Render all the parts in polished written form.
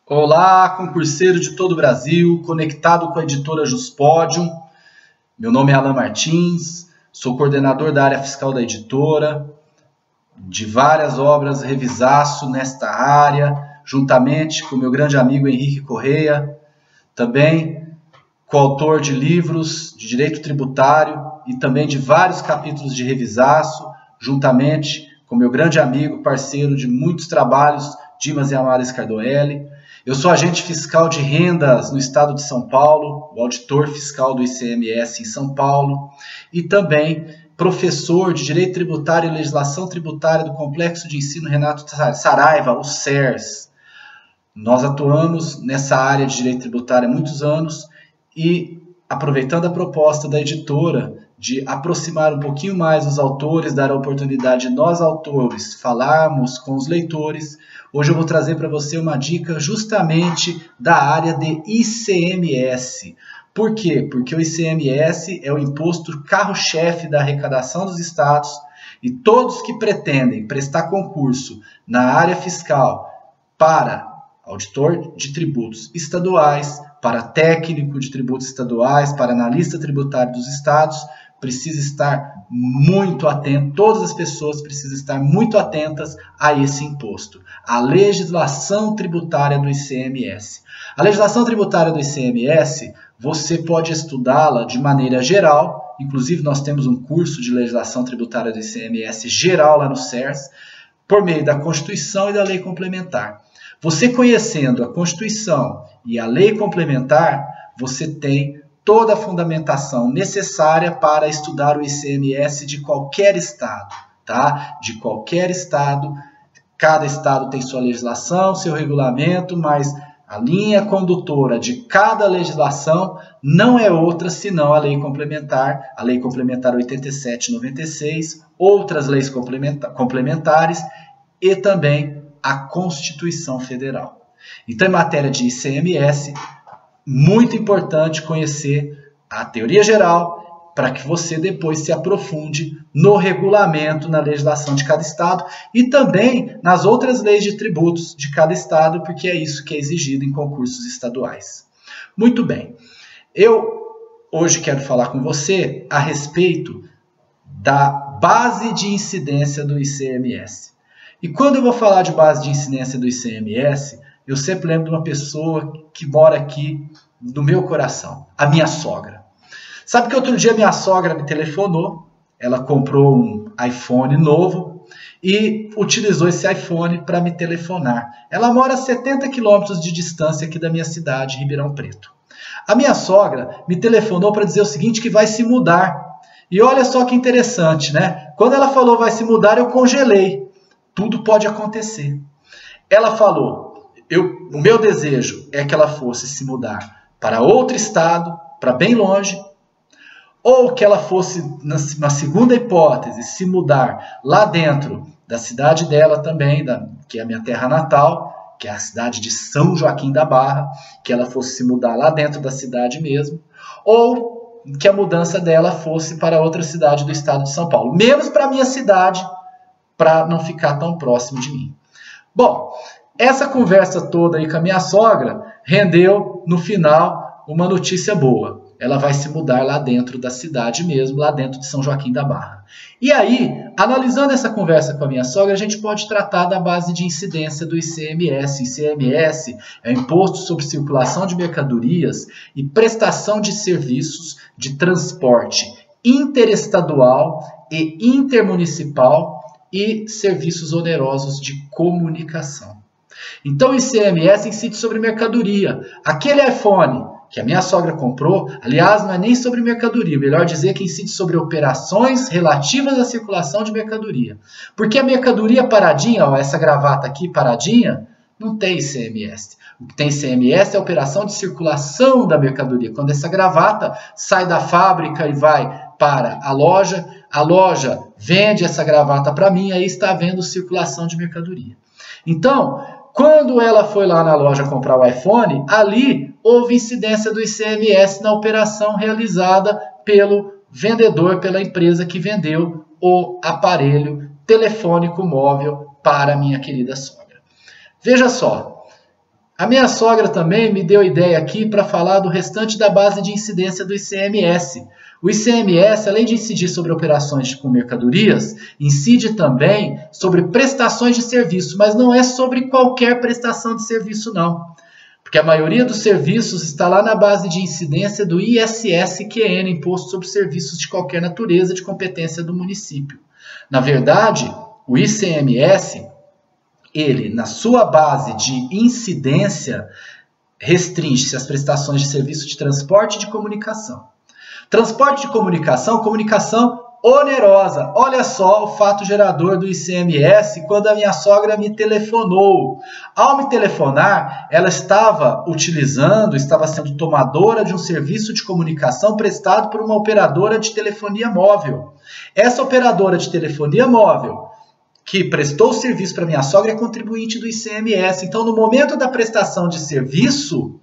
Olá, concurseiro de todo o Brasil, conectado com a editora Juspodium. Meu nome é Alan Martins, sou coordenador da área fiscal da editora, de várias obras revisaço nesta área, juntamente com meu grande amigo Henrique Correia, também coautor de livros de direito tributário e também de vários capítulos de revisaço, juntamente com meu grande amigo, parceiro de muitos trabalhos, Dimas e Amara Scardoelli. Eu sou agente fiscal de rendas no estado de São Paulo, o auditor fiscal do ICMS em São Paulo e também professor de Direito Tributário e Legislação Tributária do Complexo de Ensino Renato Saraiva, o CERS. Nós atuamos nessa área de Direito Tributário há muitos anos e, aproveitando a proposta da editora de aproximar um pouquinho mais os autores, dar a oportunidade de nós, autores, falarmos com os leitores, hoje eu vou trazer para você uma dica justamente da área de ICMS. Por quê? Porque o ICMS é o imposto carro-chefe da arrecadação dos estados e todos que pretendem prestar concurso na área fiscal para auditor de tributos estaduais, para técnico de tributos estaduais, para analista tributário dos estados, precisa estar muito atento, todas as pessoas precisam estar muito atentas a esse imposto, a legislação tributária do ICMS. A legislação tributária do ICMS, você pode estudá-la de maneira geral, inclusive nós temos um curso de legislação tributária do ICMS geral lá no CERS, por meio da Constituição e da Lei Complementar. Você conhecendo a Constituição e a Lei Complementar, você tem toda a fundamentação necessária para estudar o ICMS de qualquer estado, tá? De qualquer estado, cada estado tem sua legislação, seu regulamento, mas a linha condutora de cada legislação não é outra senão a Lei Complementar 87/96, outras leis complementares e também a Constituição Federal. Então, em matéria de ICMS, muito importante conhecer a teoria geral para que você depois se aprofunde no regulamento, na legislação de cada estado e também nas outras leis de tributos de cada estado, porque é isso que é exigido em concursos estaduais. Muito bem, eu hoje quero falar com você a respeito da base de incidência do ICMS. E quando eu vou falar de base de incidência do ICMS, eu sempre lembro de uma pessoa que mora aqui no meu coração, a minha sogra. Sabe que outro dia minha sogra me telefonou, ela comprou um iPhone novo e utilizou esse iPhone para me telefonar. Ela mora a 70 quilômetros de distância aqui da minha cidade, Ribeirão Preto. A minha sogra me telefonou para dizer o seguinte, que vai se mudar. E olha só que interessante, né? Quando ela falou vai se mudar, eu congelei. Tudo pode acontecer. Ela falou, o meu desejo é que ela fosse se mudar para outro estado, para bem longe, ou que ela fosse, na segunda hipótese, se mudar lá dentro da cidade dela também, que é a minha terra natal, que é a cidade de São Joaquim da Barra, que ela fosse se mudar lá dentro da cidade mesmo, ou que a mudança dela fosse para outra cidade do estado de São Paulo, menos para a minha cidade, para não ficar tão próximo de mim. Bom, essa conversa toda aí com a minha sogra rendeu, no final, uma notícia boa. Ela vai se mudar lá dentro da cidade mesmo, lá dentro de São Joaquim da Barra. E aí, analisando essa conversa com a minha sogra, a gente pode tratar da base de incidência do ICMS. ICMS é o Imposto sobre Circulação de Mercadorias e Prestação de Serviços de Transporte interestadual e intermunicipal e serviços onerosos de comunicação. Então, o ICMS incide sobre mercadoria. Aquele iPhone que a minha sogra comprou, aliás, não é nem sobre mercadoria, melhor dizer que incide sobre operações relativas à circulação de mercadoria. Porque a mercadoria paradinha, ó, essa gravata aqui paradinha, não tem ICMS. O que tem ICMS é a operação de circulação da mercadoria. Quando essa gravata sai da fábrica e vai para a loja vende essa gravata para mim, aí está havendo circulação de mercadoria. Então, quando ela foi lá na loja comprar o iPhone, ali houve incidência do ICMS na operação realizada pelo vendedor, pela empresa que vendeu o aparelho telefônico móvel para a minha querida sogra. Veja só, A minha sogra também me deu ideia aqui para falar do restante da base de incidência do ICMS. O ICMS, além de incidir sobre operações com mercadorias, incide também sobre prestações de serviço, mas não é sobre qualquer prestação de serviço, não. Porque a maioria dos serviços está lá na base de incidência do ISSQN, Imposto sobre Serviços de Qualquer Natureza, de competência do município. Na verdade, o ICMS, ele, na sua base de incidência, restringe-se às prestações de serviço de transporte e de comunicação. Transporte de comunicação, comunicação onerosa. Olha só o fato gerador do ICMS quando a minha sogra me telefonou. Ao me telefonar, ela estava sendo tomadora de um serviço de comunicação prestado por uma operadora de telefonia móvel. Essa operadora de telefonia móvel que prestou o serviço para minha sogra é contribuinte do ICMS. Então, no momento da prestação de serviço,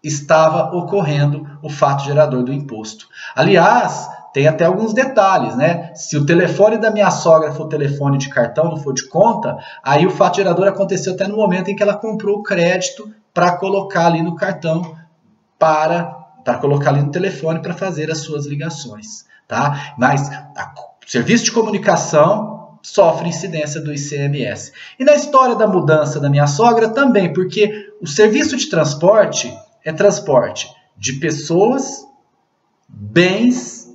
estava ocorrendo o fato gerador do imposto. Aliás, tem até alguns detalhes, né? Se o telefone da minha sogra for telefone de cartão, não for de conta, aí o fato gerador aconteceu até no momento em que ela comprou o crédito para colocar ali no cartão, para colocar ali no telefone para fazer as suas ligações, tá? Mas o serviço de comunicação sofre incidência do ICMS. E na história da mudança da minha sogra também, porque o serviço de transporte é transporte de pessoas, bens,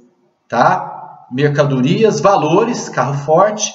tá? Mercadorias, valores, carro forte,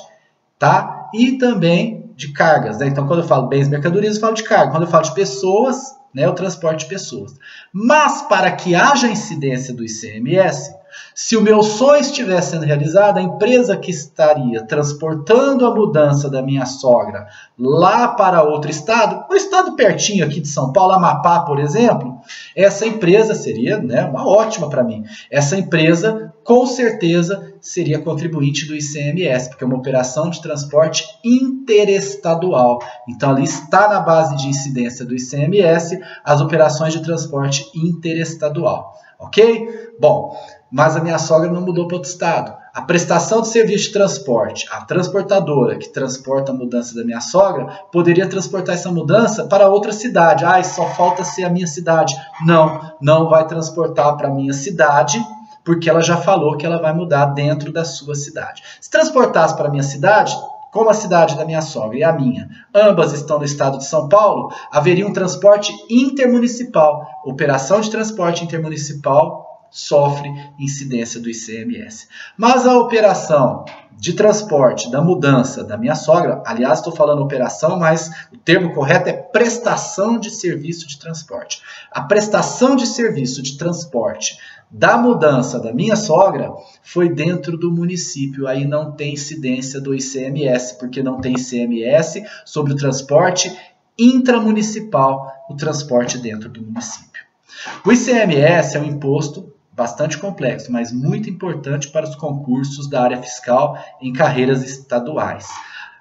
tá? E também de cargas, né? Então, quando eu falo bens, mercadorias, eu falo de carga. Quando eu falo de pessoas, né, o transporte de pessoas. Mas para que haja incidência do ICMS, se o meu sonho estivesse sendo realizado, a empresa que estaria transportando a mudança da minha sogra lá para outro estado, um estado pertinho aqui de São Paulo, Amapá, por exemplo, essa empresa seria, né, uma ótima para mim. Essa empresa, com certeza, seria contribuinte do ICMS, porque é uma operação de transporte interestadual. Então, ali está na base de incidência do ICMS as operações de transporte interestadual. Ok? Bom, mas a minha sogra não mudou para outro estado. A prestação de serviço de transporte, a transportadora que transporta a mudança da minha sogra, poderia transportar essa mudança para outra cidade. Ah, só falta ser a minha cidade. Não, não vai transportar para a minha cidade, porque ela já falou que ela vai mudar dentro da sua cidade. Se transportasse para a minha cidade, como a cidade da minha sogra e a minha, ambas estão no estado de São Paulo, haveria um transporte intermunicipal. Operação de transporte intermunicipal sofre incidência do ICMS. Mas a operação de transporte da mudança da minha sogra, aliás, estou falando operação, mas o termo correto é prestação de serviço de transporte. A prestação de serviço de transporte da mudança da minha sogra foi dentro do município. Aí não tem incidência do ICMS, porque não tem ICMS sobre o transporte intramunicipal, o transporte dentro do município. O ICMS é um imposto bastante complexo, mas muito importante para os concursos da área fiscal em carreiras estaduais.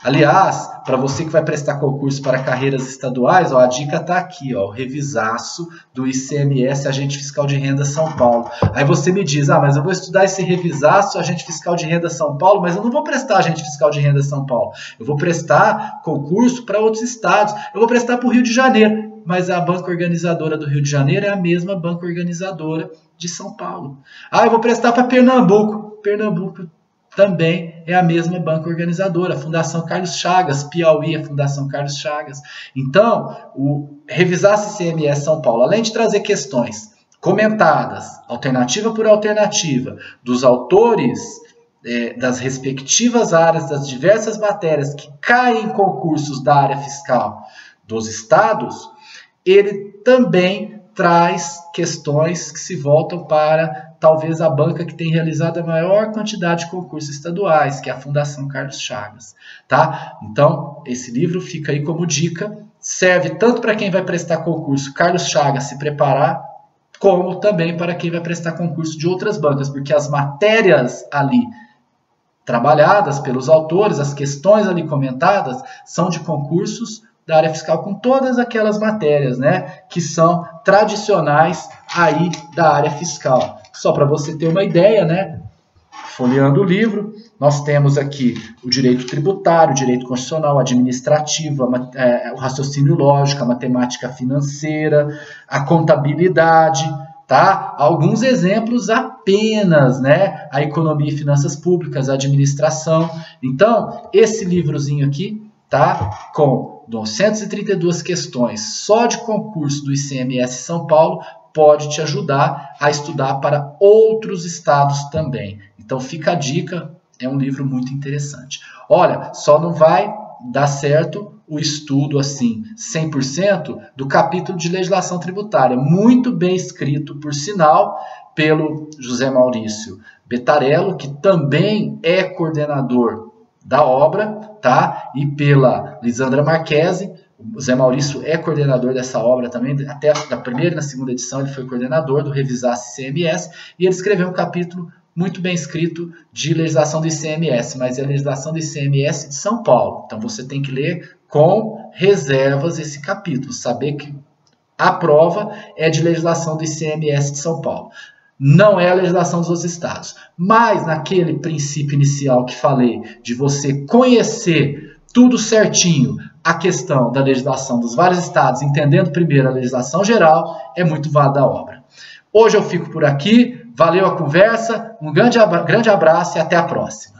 Aliás, para você que vai prestar concurso para carreiras estaduais, ó, a dica está aqui, ó, o revisaço do ICMS, Agente Fiscal de Renda São Paulo. Aí você me diz, mas eu vou estudar esse revisaço, Agente Fiscal de Renda São Paulo, mas eu não vou prestar Agente Fiscal de Renda São Paulo. Eu vou prestar concurso para outros estados, eu vou prestar para o Rio de Janeiro, mas a banca organizadora do Rio de Janeiro é a mesma banca organizadora de São Paulo. Eu vou prestar para Pernambuco. Pernambuco também é a mesma banca organizadora, a Fundação Carlos Chagas, Piauí, a Fundação Carlos Chagas. Então, o revisar ICMS São Paulo, além de trazer questões comentadas, alternativa por alternativa, dos autores das respectivas áreas, das diversas matérias que caem em concursos da área fiscal dos estados, ele também traz questões que se voltam para talvez a banca que tem realizado a maior quantidade de concursos estaduais, que é a Fundação Carlos Chagas, tá? Então, esse livro fica aí como dica, serve tanto para quem vai prestar concurso Carlos Chagas se preparar, como também para quem vai prestar concurso de outras bancas, porque as matérias ali trabalhadas pelos autores, as questões ali comentadas, são de concursos da área fiscal com todas aquelas matérias, né, que são tradicionais aí da área fiscal. Só para você ter uma ideia, né, folheando o livro, nós temos aqui o direito tributário, o direito constitucional, administrativo, o raciocínio lógico, a matemática financeira, a contabilidade, tá? Alguns exemplos apenas, né? A economia e finanças públicas, a administração. Então, esse livrozinho aqui, tá? Com 232 questões só de concurso do ICMS São Paulo, pode te ajudar a estudar para outros estados também. Então fica a dica, é um livro muito interessante. Olha, só não vai dar certo o estudo assim 100% do capítulo de legislação tributária, muito bem escrito, por sinal, pelo José Maurício Betarello, que também é coordenador da obra, tá? E pela Lisandra Marquesi. O Zé Maurício é coordenador dessa obra também, até da primeira e na segunda edição ele foi coordenador do Revisar-se ICMS, e ele escreveu um capítulo muito bem escrito de legislação do ICMS, mas é a legislação do ICMS de São Paulo. Então você tem que ler com reservas esse capítulo, saber que a prova é de legislação do ICMS de São Paulo. Não é a legislação dos outros estados. Mas naquele princípio inicial que falei, de você conhecer tudo certinho, a questão da legislação dos vários estados, entendendo primeiro a legislação geral, é muito válida a obra. Hoje eu fico por aqui, valeu a conversa, um grande abraço e até a próxima.